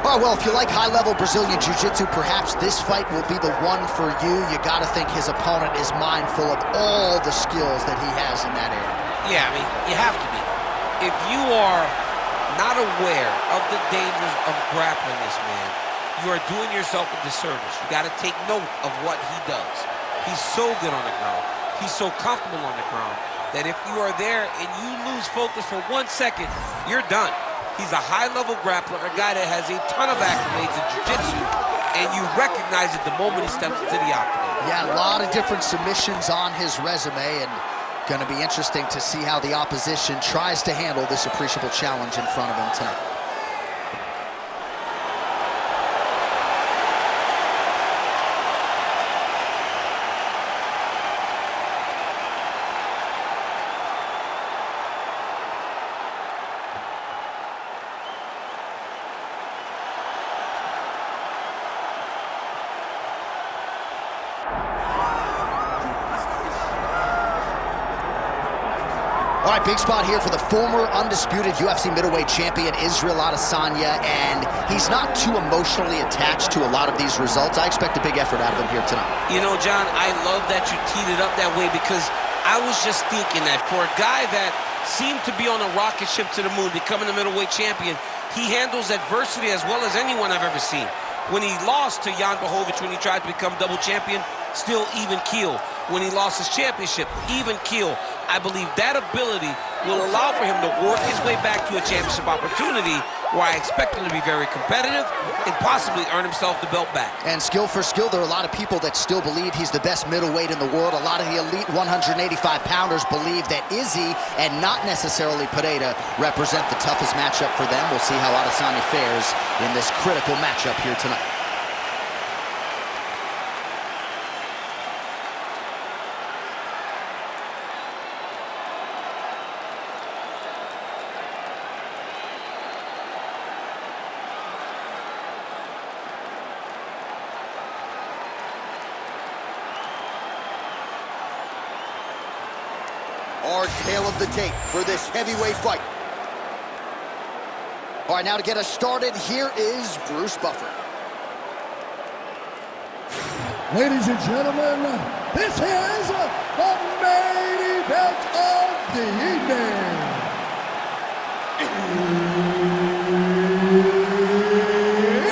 All right, well, if you like high-level Brazilian Jiu-Jitsu, perhaps this fight will be the one for you. You got to think his opponent is mindful of all the skills that he has in that area. Yeah, I mean, you have to be. If you are not aware of the dangers of grappling this man, you are doing yourself a disservice. You got to take note of what he does. He's so good on the ground. He's so comfortable on the ground that if you are there and you lose focus for 1 second, you're done. He's a high-level grappler, a guy that has a ton of accolades in jiu-jitsu, and you recognize it the moment he steps into the octagon. Yeah, a lot of different submissions on his resume, and going to be interesting to see how the opposition tries to handle this appreciable challenge in front of him tonight. All right, big spot here for the former undisputed UFC middleweight champion, Israel Adesanya, and he's not too emotionally attached to a lot of these results. I expect a big effort out of him here tonight. You know, John, I love that you teed it up that way because I was just thinking that for a guy that seemed to be on a rocket ship to the moon, becoming a middleweight champion, he handles adversity as well as anyone I've ever seen. When he lost to Jan Blachowicz, when he tried to become double champion, still even keel. When he lost his championship, even keel. I believe that ability will allow for him to work his way back to a championship opportunity where I expect him to be very competitive and possibly earn himself the belt back. And skill for skill, there are a lot of people that still believe he's the best middleweight in the world. A lot of the elite 185-pounders believe that Izzy and not necessarily Pereira represent the toughest matchup for them. We'll see how Adesanya fares in this critical matchup here tonight. Our tale of the tape for this heavyweight fight. All right, now to get us started, here is Bruce Buffer. Ladies and gentlemen, this is the main event of the evening.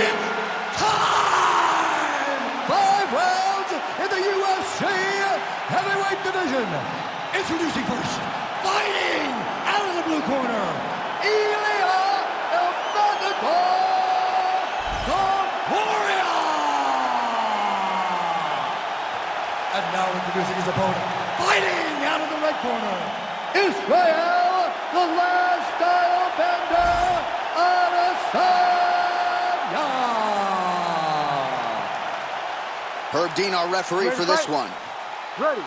It's time! 5 rounds in the UFC heavyweight division. Introducing first, fighting out of the blue corner, Ilia Topuria. And now introducing his opponent, fighting out of the red corner, Israel, the last style bender, Adesanya. Herb Dean, our referee for this one. Ready.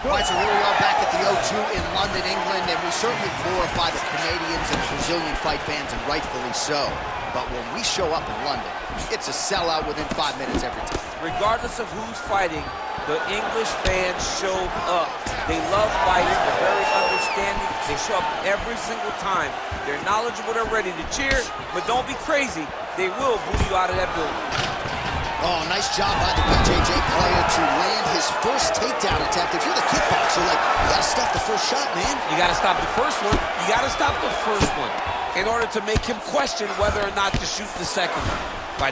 All right, so here we are back at the O2 in London, England, and we certainly glorify the Canadians and Brazilian fight fans, and rightfully so. But when we show up in London, it's a sellout within 5 minutes every time. Regardless of who's fighting, the English fans show up. They love fights. They're very understanding. They show up every single time. They're knowledgeable. They're ready to cheer, but don't be crazy. They will boo you out of that building. Oh, nice job by the BJJ player to land his first takedown attempt. If you're the kickboxer, like, you gotta stop the first shot, man. You gotta stop the first one. You gotta stop the first one in order to make him question whether or not to shoot the second one. By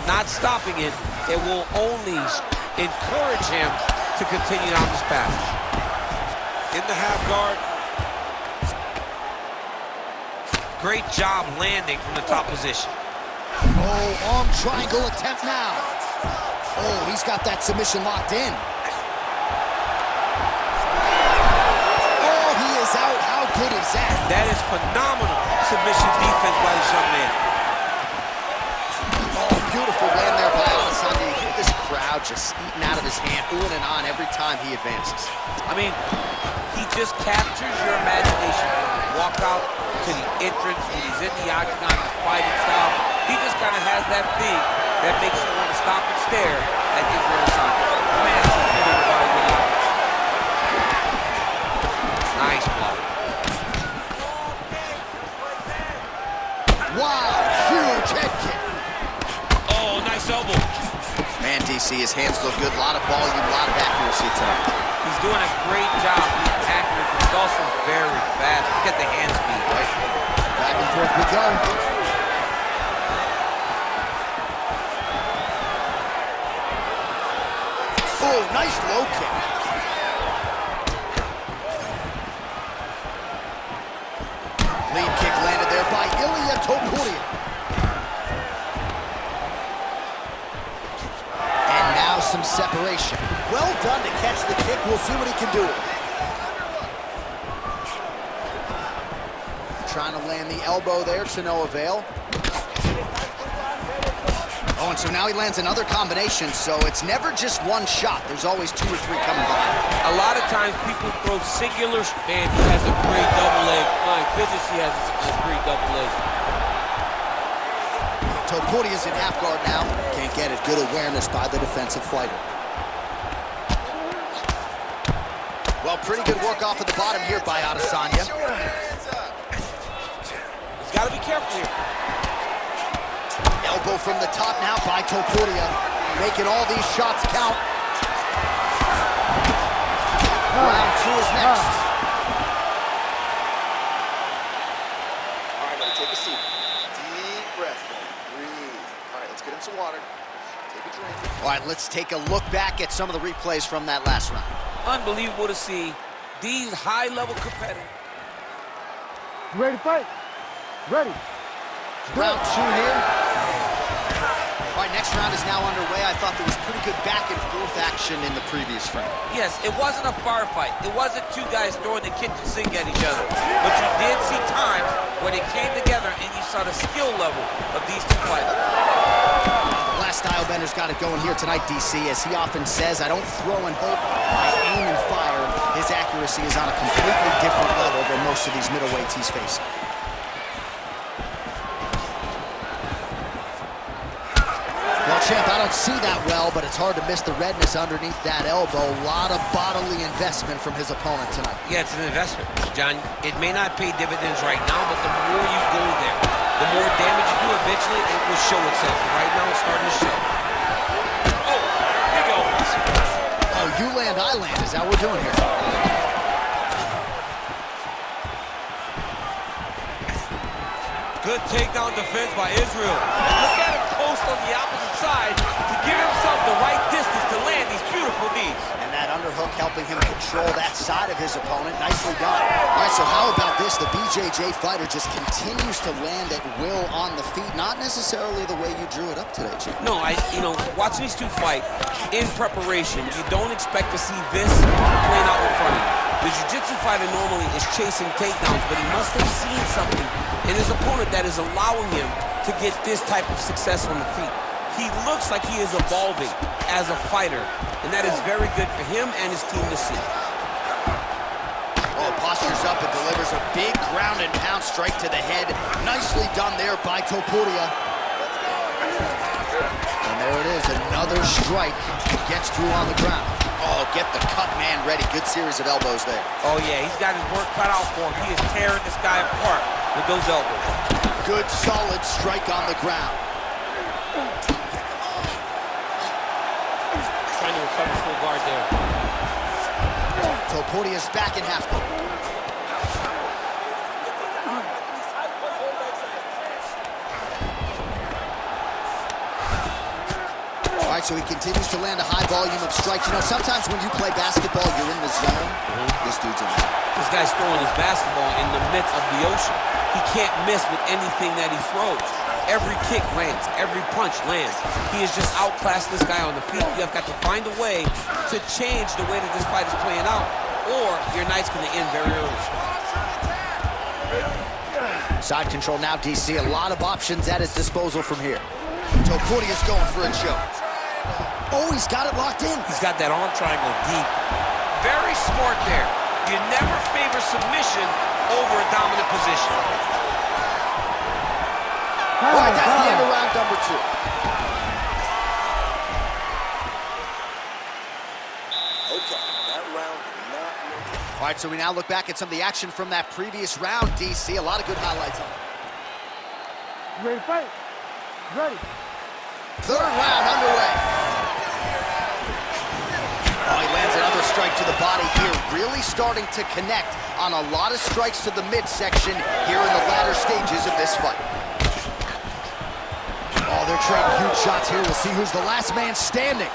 not stopping it, it will only encourage him to continue on this path. In the half guard. Great job landing from the top position. Oh, arm triangle attempt now. Oh, he's got that submission locked in. Oh, he is out. How good is that? That is phenomenal submission defense by this young man. Oh, beautiful land there by Adesanya. You hear this crowd just eating out of his hand, oohing and on every time he advances. I mean, he just captures your imagination. Walk out to the entrance when he's in the octagon, the fighting style. He just kind of has that thing that makes you want to stop and stare at Israel Adesanya. Man, nice block. Wow, huge head kick. his hands look good. A lot of volume, a lot of accuracy tonight. He's doing a great job being accurate, but he's also very fast. Look at the hand speed, right? Back and forth we go. Oh, nice low kick. Lead kick landed there by Ilia Topuria. And now some separation. Well done to catch the kick. We'll see what he can do. Trying to land the elbow there to no avail. Oh, and so now he lands another combination, so it's never just one shot. There's always 2 or 3 coming by. A lot of times people throw singular, man, he has a great double leg. My goodness, he has a great double leg. Topuria's in half guard now. Can't get it. Good awareness by the defensive fighter. Well, pretty good work off at the bottom here by Adesanya. He's got to be careful here. Elbow from the top now by Topuria, making all these shots count. Round 2 is next. All right, buddy, take a seat. Deep breath. Breathe. All right, let's get him some water. Take a drink. All right, let's take a look back at some of the replays from that last round. Unbelievable to see these high-level competitors. You ready to fight? Ready. Round 2 here. All right, next round is now underway. I thought there was pretty good back and forth action in the previous round. Yes, it wasn't a firefight. It wasn't 2 guys throwing the kitchen sink at each other. But you did see times where they came together and you saw the skill level of these 2 fighters. The last style-bender's got it going here tonight, DC. As he often says, I don't throw and hope, I aim and fire. His accuracy is on a completely different level than most of these middleweights he's facing. Well, champ, I don't see that well, but it's hard to miss the redness underneath that elbow. A lot of bodily investment from his opponent tonight. Yeah, it's an investment, John. It may not pay dividends right now, but the more you go there, the more damage you do, eventually it will show itself. Right now, it's starting to show. Oh, big elbows. Oh, you land, I land. Is that what we're doing here? Good takedown defense by Israel. Look at him post on the opposite side to give himself the right distance to land these beautiful knees. And that underhook helping him control that side of his opponent. Nicely done. All right, so how about this? The BJJ fighter just continues to land at will on the feet. Not necessarily the way you drew it up today, Jim. No, watching these 2 fight in preparation, you don't expect to see this playing out in front of you. The jiu-jitsu fighter normally is chasing takedowns, but he must have seen something in his opponent that is allowing him to get this type of success on the feet. He looks like he is evolving as a fighter, and that is very good for him and his team to see. Oh, postures up and delivers a big ground and pound strike to the head. Nicely done there by Topuria. And there it is, another strike. Gets through on the ground. Oh, get the cut man ready. Good series of elbows there. Oh, yeah, he's got his work cut out for him. He is tearing this guy apart with those elbows. Good, solid strike on the ground. Trying to recover full guard there. Topuria's back in half guard. All right, so he continues to land a high volume of strikes. You know, sometimes when you play basketball, you're in the zone. This dude's in the zone. This guy's throwing his basketball in the midst of the ocean. He can't miss with anything that he throws. Every kick lands. Every punch lands. He has just outclassed this guy on the feet. You have got to find a way to change the way that this fight is playing out, or your night's going to end very early. Side control now, DC. A lot of options at his disposal from here. Topuria's going for a choke. Oh, he's got it locked in. He's got that arm triangle deep. Very smart there. You never favor submission over a dominant position. All right, that's the end of round number 2. Okay, that round did not look. All right, so we now look back at some of the action from that previous round, DC. A lot of good highlights on it. You ready to fight? Ready. 3rd round underway. strike to the body here, really starting to connect on a lot of strikes to the midsection here in the latter stages of this fight. Oh, they're trading huge shots here. We'll see who's the last man standing.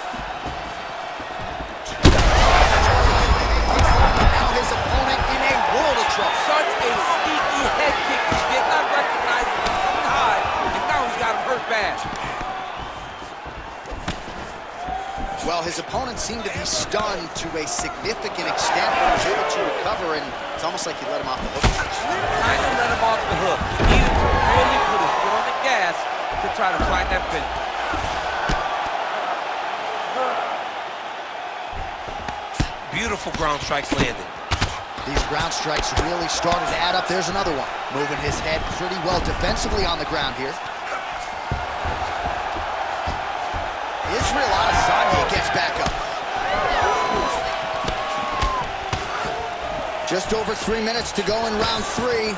Now his opponent in a world of trouble. Such a sneaky head kick. He did not recognize it from high, and now he's got him hurt bad. Well, his opponent seemed to be stunned to a significant extent, but was able to recover, and it's almost like he let him off the hook. Kind of let him off the hook. He needed to really put his foot on the gas to try to find that finish. Beautiful ground strikes landed. These ground strikes really started to add up. There's another one. Moving his head pretty well defensively on the ground here. Adesanya gets back up. Just over 3 minutes to go in round 3.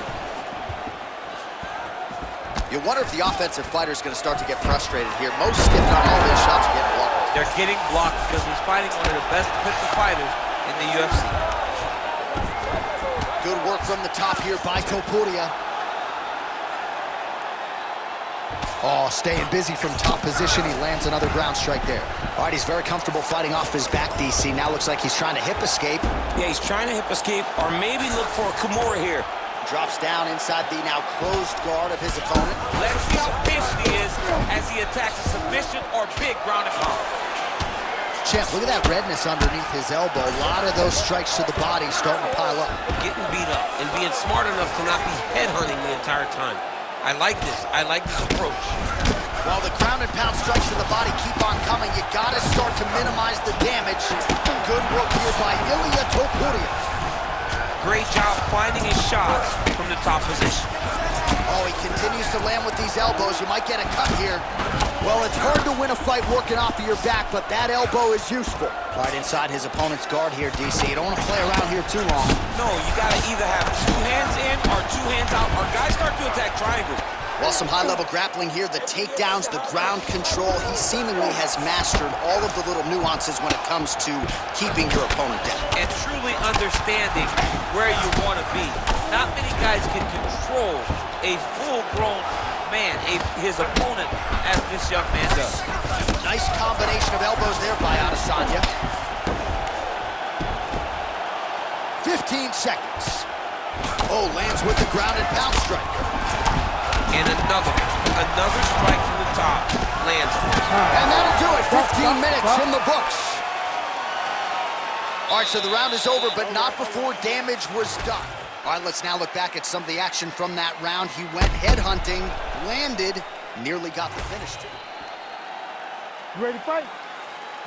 You wonder if the offensive fighter is going to start to get frustrated here. Most, if not all, of his shots are getting blocked. They're getting blocked because he's fighting one of the best defensive fighters in the UFC. Good work from the top here by Topuria. Oh, staying busy from top position. He lands another ground strike there. All right, he's very comfortable fighting off his back, DC. Now looks like he's trying to hip escape. Yeah, he's trying to hip escape or maybe look for a Kimura here. Drops down inside the now closed guard of his opponent. Let's see how patient he is as he attacks a submission or big ground and pound. Champ, look at that redness underneath his elbow. A lot of those strikes to the body starting to pile up. Getting beat up and being smart enough to not be headhunting the entire time. I like this. I like this approach. While the ground and pound strikes to the body keep on coming, you gotta start to minimize the damage. Good work here by Ilia Topuria. Great job finding his shots from the top position. Oh, he continues to land with these elbows. You might get a cut here. Well, it's hard to win a fight working off of your back, but that elbow is useful. Right inside his opponent's guard here, DC. You don't want to play around here too long. No, you gotta either have 2 hands in or 2 hands out, or guys start to attack triangles. Well, some high-level grappling here, the takedowns, the ground control. He seemingly has mastered all of the little nuances when it comes to keeping your opponent down. And truly understanding where you want to be. Not many guys can control a full-grown man, his opponent, as this young man does. Nice combination of elbows there by Adesanya. 15 seconds. Oh, lands with the ground and pound strike. And another strike from the top lands. And that'll do it. 15 minutes in the books. All right, so the round is over, but not before damage was done. All right, let's now look back at some of the action from that round. He went headhunting, landed, nearly got the finish. You ready to fight?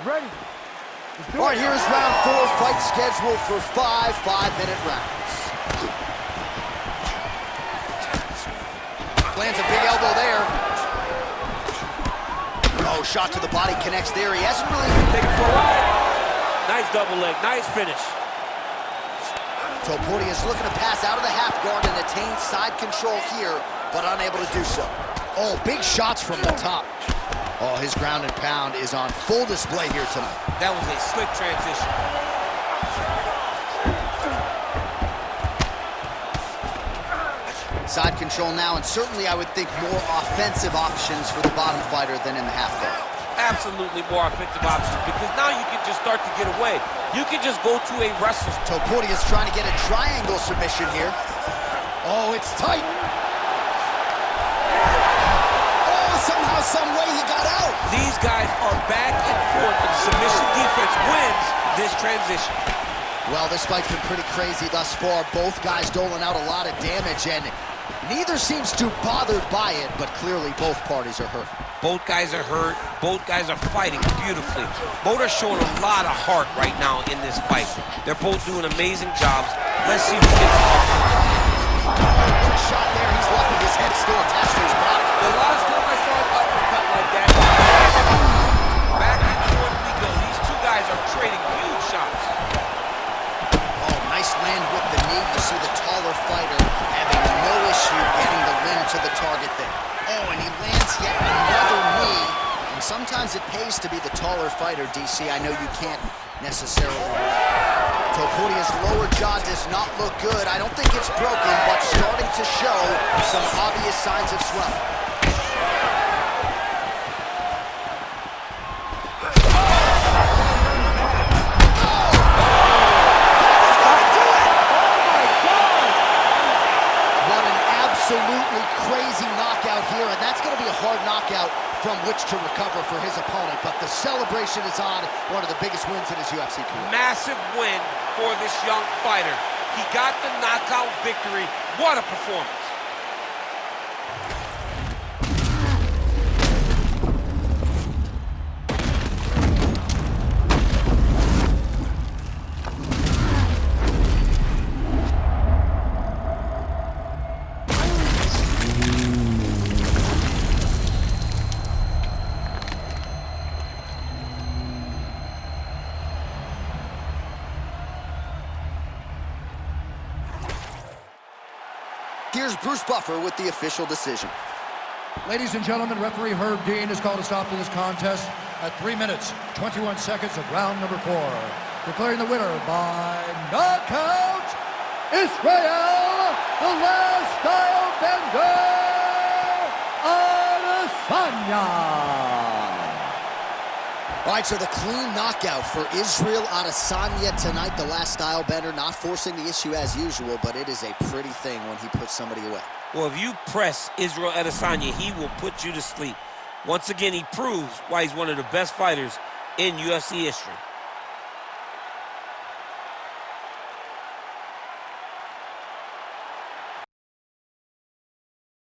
Ready. Let's do it. All right, here's round 4, fight scheduled for 5 5-minute rounds. Lands a big elbow there. Oh, shot to the body connects there. He hasn't really Take it for a ride. Nice double leg, nice finish. Topuria is looking to pass out of the half guard and attain side control here, but unable to do so. Oh, big shots from the top. Oh, his ground and pound is on full display here tonight. That was a slick transition. Side control now, and certainly I would think more offensive options for the bottom fighter than in the half guard. Absolutely more offensive options, because now you can just start to get away. You can just go to a wrestler. Topuria is trying to get a triangle submission here. Oh, it's tight. Oh, somehow, some way he got out. These guys are back and forth, and submission defense wins this transition. Well, this fight's been pretty crazy thus far. Both guys doling out a lot of damage, and neither seems too bothered by it, but clearly both parties are hurt. Both guys are hurt. Both guys are fighting beautifully. Both are showing a lot of heart right now in this fight. They're both doing amazing jobs. Let's see who gets the Good shot there. He's lucky his head still attached to his body. The last time I saw an uppercut like that, back and forth we go. These two guys are trading huge shots. Oh, nice land with the knee. You see the taller fighter having no issue getting the limb to the target there. Oh, and he lands yet another knee. And sometimes it pays to be the taller fighter, DC. I know you can't necessarily His lower jaw does not look good. I don't think it's broken, but starting to show some obvious signs of swelling. Absolutely crazy knockout here, and that's going to be a hard knockout from which to recover for his opponent. But the celebration is on, one of the biggest wins in his UFC career. Massive win for this young fighter. He got the knockout victory. What a performance. Here's Bruce Buffer with the official decision. Ladies and gentlemen, referee Herb Dean has called a stop to this contest at 3 minutes, 21 seconds of round number 4. Declaring the winner by knockout, Israel, the last style bender, Adesanya. All right, so the clean knockout for Israel Adesanya tonight. The last style bender, not forcing the issue as usual, but it is a pretty thing when he puts somebody away. Well, if you press Israel Adesanya, he will put you to sleep. Once again, he proves why he's one of the best fighters in UFC history.